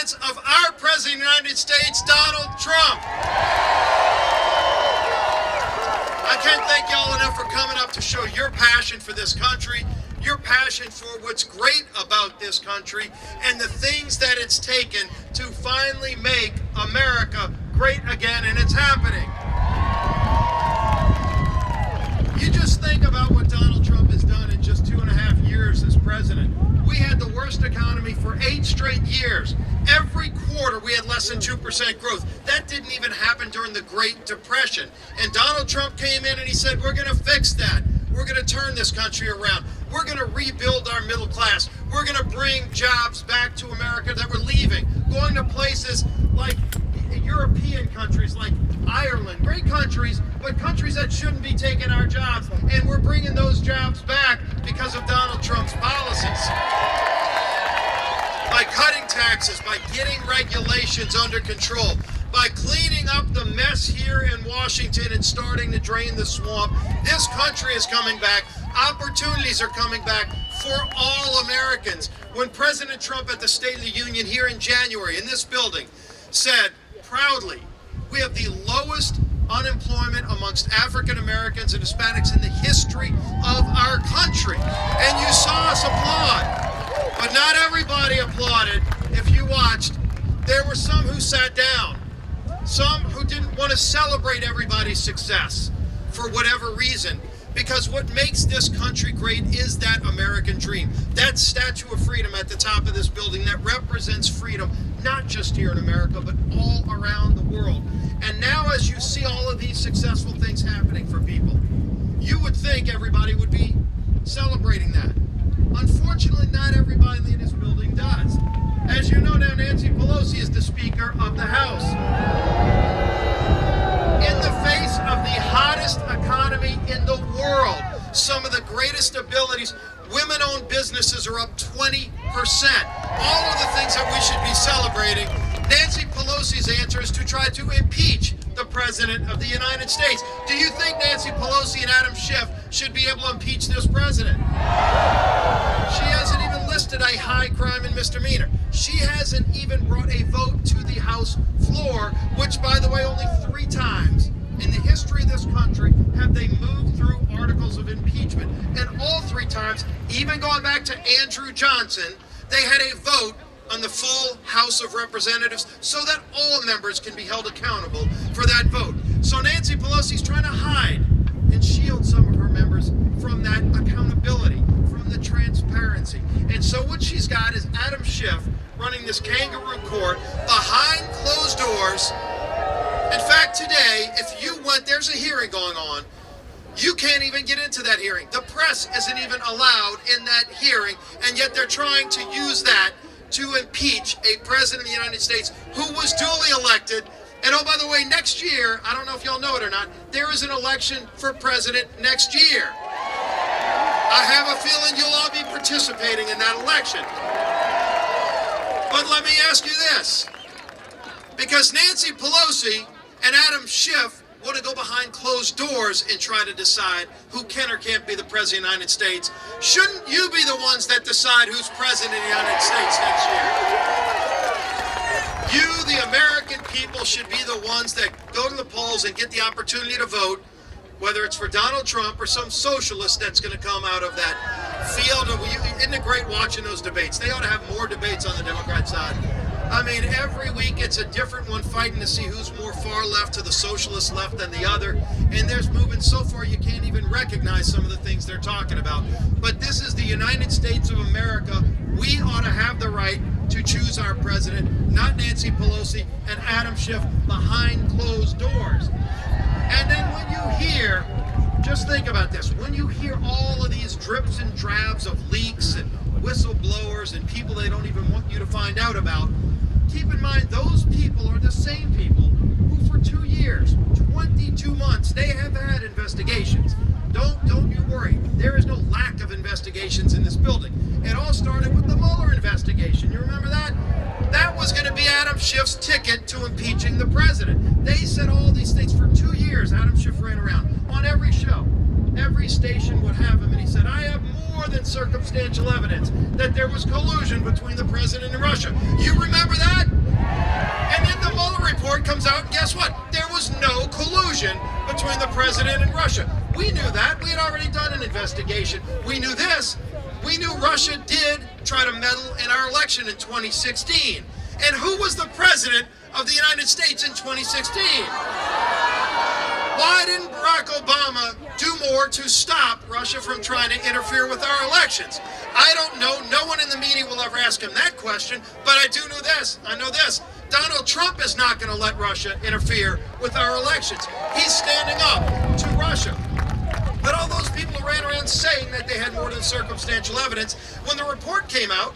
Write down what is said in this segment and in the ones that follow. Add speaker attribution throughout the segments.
Speaker 1: evidence of our President of the United States, Donald Trump. I can't thank y'all enough for coming up to show your passion for this country, your passion for what's great about this country, and the things that it's taken to finally make America great again, and it's happening. You just think about what Donald Trump has done in just 2.5 years as president. We had the worst economy for 8 straight years. Every quarter we had less than 2% growth. That didn't even happen during the Great Depression. And Donald Trump came in and he said, we're going to fix that. We're going to turn this country around. We're going to rebuild our middle class. We're going to bring jobs back to America that were leaving, going to places like European countries like Ireland, great countries, but countries that shouldn't be taking our jobs. And we're bringing those jobs back because of Donald Trump's policies. By cutting taxes, by getting regulations under control, by cleaning up the mess here in Washington and starting to drain the swamp, this country is coming back. Opportunities are coming back for all Americans. When President Trump at the State of the Union here in January in this building said proudly, we have the lowest unemployment amongst African Americans and Hispanics in the history of our country. And you saw us applaud, but not everybody applauded. If you watched, there were some who sat down, some who didn't want to celebrate everybody's success for whatever reason. Because what makes this country great is that American dream. That Statue of Freedom at the top of this building that represents freedom, not just here in America, but all around the world. And now as you see all of these successful things happening for people, you would think everybody would be celebrating that. Unfortunately, not everybody in this building does. As you know now, Nancy Pelosi is the Speaker of the House. In the face of the hottest economy in the world, some of the greatest abilities, women-owned businesses are up 20%. All of the things that we should be celebrating. Nancy Pelosi's answer is to try to impeach the President of the United States. Do you think Nancy Pelosi and Adam Schiff should be able to impeach this president? She hasn't even listed a high crime and misdemeanor. She hasn't even brought a vote to the House floor, which, by the way, only 3 times in the history of this country have they moved through articles of impeachment. And all 3 times, even going back to Andrew Johnson, they had a vote on the full House of Representatives so that all members can be held accountable for that vote. So Nancy Pelosi's trying to hide and shield some of her members from that accountability, from the transparency. And so what she's got is Adam Schiff running this kangaroo court behind closed doors. In fact, today, if you went, there's a hearing going on. You can't even get into that hearing. The press isn't even allowed in that hearing, and yet they're trying to use that to impeach a president of the United States who was duly elected. And oh, by the way, next year, I don't know if y'all know it or not, there is an election for president next year. I have a feeling you'll all be participating in that election. But let me ask you this, because Nancy Pelosi and Adam Schiff want to go behind closed doors and try to decide who can or can't be the president of the United States, shouldn't you be the ones that decide who's president of the United States next year? You, the American people, should be the ones that go to the polls and get the opportunity to vote, whether it's for Donald Trump or some socialist that's going to come out of that field. Isn't it great watching those debates? They ought to have more debates on the Democrat side. I mean, every week it's a different one fighting to see who's more far left to the socialist left than the other. And there's moving so far you can't even recognize some of the things they're talking about. But this is the United States of America. We ought to have the right to choose our president, not Nancy Pelosi and Adam Schiff behind closed doors. And then when you hear, just think about this, when you hear all of these drips and drabs of leaks and whistleblowers and people they don't even want you to find out about, keep in mind those people are the same people who for 2 years, 22 months, they have had investigations. Don't you worry. There is no lack of investigations in this building. It all started with the Mueller investigation. You remember that? That was going to be Adam Schiff's ticket to impeaching the president. They said all these things for 2 years. Adam Schiff ran around on every show. Every station would have him, and he said, I have more than circumstantial evidence that there was collusion between the president and Russia. You remember that? comes out, and guess what? There was no collusion between the president and Russia. We knew that. We had already done an investigation. We knew this. We knew Russia did try to meddle in our election in 2016. And who was the president of the United States in 2016? Why didn't Barack Obama do more to stop Russia from trying to interfere with our elections? I don't know. No one in the media will ever ask him that question, but I do know this. I know this. Donald Trump is not going to let Russia interfere with our elections. He's standing up to Russia. But all those people who ran around saying that they had more than circumstantial evidence, when the report came out,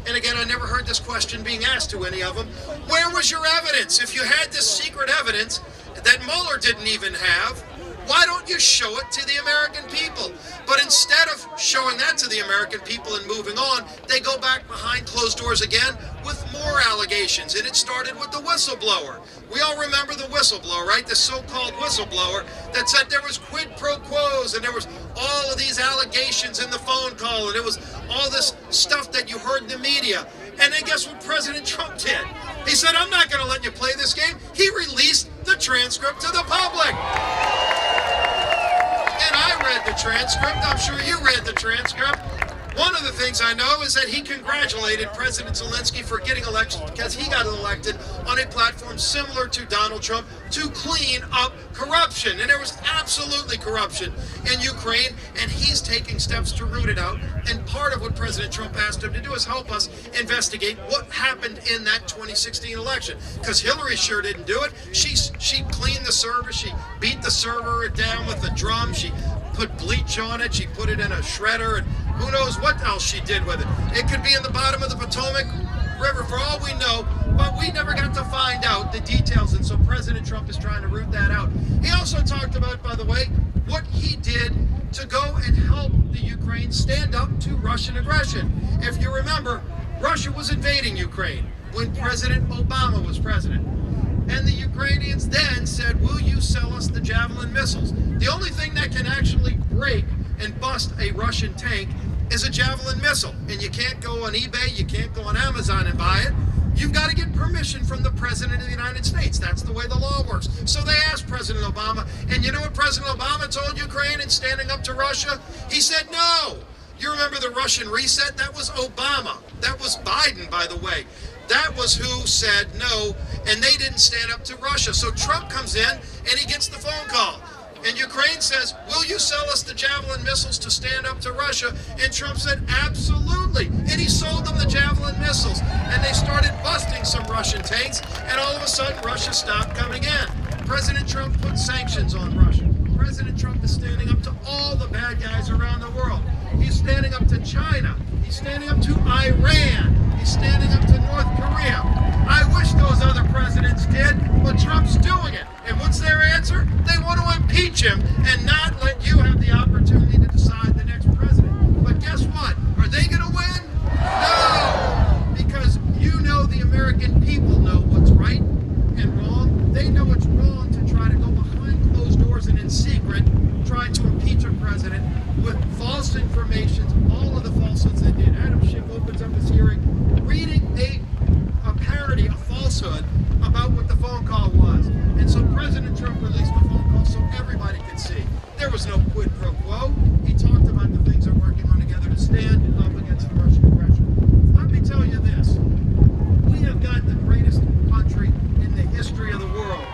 Speaker 1: and again, I never heard this question being asked to any of them, where was your evidence? If you had this secret evidence that Mueller didn't even have, why don't you show it to the American people? But instead of showing that to the American people and moving on, they go back behind closed doors again with more allegations. And it started with the whistleblower. We all remember the whistleblower, right? The so-called whistleblower that said there was quid pro quos and there was all of these allegations in the phone call and it was all this stuff that you heard in the media. And then guess what President Trump did? He said, I'm not going to let you play this game. He released the transcript to the public. And I read the transcript. I'm sure you read the transcript. One of the things I know is that he congratulated President Zelensky for getting elected because he got elected on a platform similar to Donald Trump to clean up corruption. And there was absolutely corruption in Ukraine, and he's taking steps to root it out. And part of what President Trump asked him to do is help us investigate what happened in that 2016 election. Because Hillary sure didn't do it. She cleaned the server. She beat the server down with a drum. She put bleach on it. She put it in a shredder, and who knows what else she did with it. It could be in the bottom of the Potomac River for all we know, but we never got to find out the details, and so President Trump is trying to root that out. He also talked about, by the way, what he did to go and help the Ukraine stand up to Russian aggression. If you remember, Russia was invading Ukraine when President Obama was president. And the Ukrainians then said, will you sell us the Javelin missiles? The only thing that can actually break and bust a Russian tank is a Javelin missile. And you can't go on eBay, you can't go on Amazon and buy it. You've got to get permission from the President of the United States. That's the way the law works. So they asked President Obama, and you know what President Obama told Ukraine in standing up to Russia? He said no. You remember the Russian reset? That was Obama. That was Biden, by the way. That was who said no, and they didn't stand up to Russia. So Trump comes in, and he gets the phone call. And Ukraine says, will you sell us the Javelin missiles to stand up to Russia? And Trump said, absolutely. And he sold them the Javelin missiles. And they started busting some Russian tanks, and all of a sudden, Russia stopped coming in. President Trump put sanctions on Russia. President Trump is standing up to all the bad guys around the world. He's standing up to China. He's standing up to Iran. He's standing up to North Korea. I wish those other presidents did, but Trump's doing it. And what's their answer? They want to impeach him and not let you have the opportunity to decide the next president. But guess what? Are they going to win? No! Because you know the American people know what's right and wrong. They know it's wrong to try to go behind closed doors and in secret try to impeach a president with false information, all of the falsehoods they did. Adam Schiff opens up his hearing reading a parody, a falsehood about what the phone call was. And so President Trump released the phone call so everybody could see. There was no quid pro quo. He talked about the things they're working on together to stand up against the Russian aggression. Let me tell you this. We have got the greatest country in the history of the world.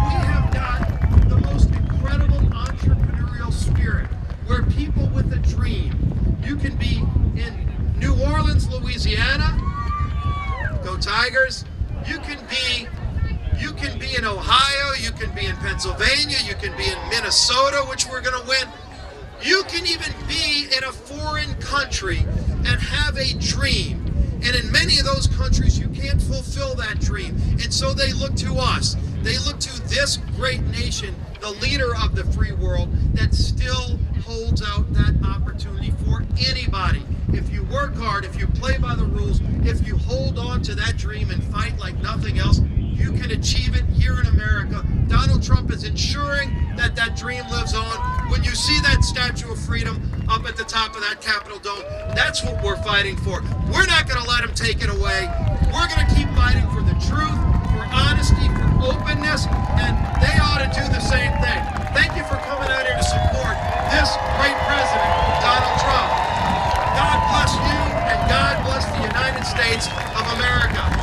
Speaker 1: We have got the most incredible entrepreneurial spirit where people with a dream, you can be in New Orleans, Louisiana, go Tigers. You can be in Ohio, you can be in Pennsylvania, you can be in Minnesota, which we're going to win. You can even be in a foreign country and have a dream. And in many of those countries, you can't fulfill that dream. And so they look to us. They look to this great nation, the leader of the free world, that still holds out that opportunity for anybody. If you work hard, if you play by the rules, if you hold on to that dream and fight like nothing else, you can achieve it here in America. Donald Trump is ensuring that that dream lives on. When you see that Statue of Freedom up at the top of that Capitol dome, that's what we're fighting for. We're not going to let him take it away. We're going to keep fighting for the truth, for honesty, for openness, and they ought to do the same thing. Thank you for coming out here to support this great president, Donald Trump. God bless you, and God bless the United States of America.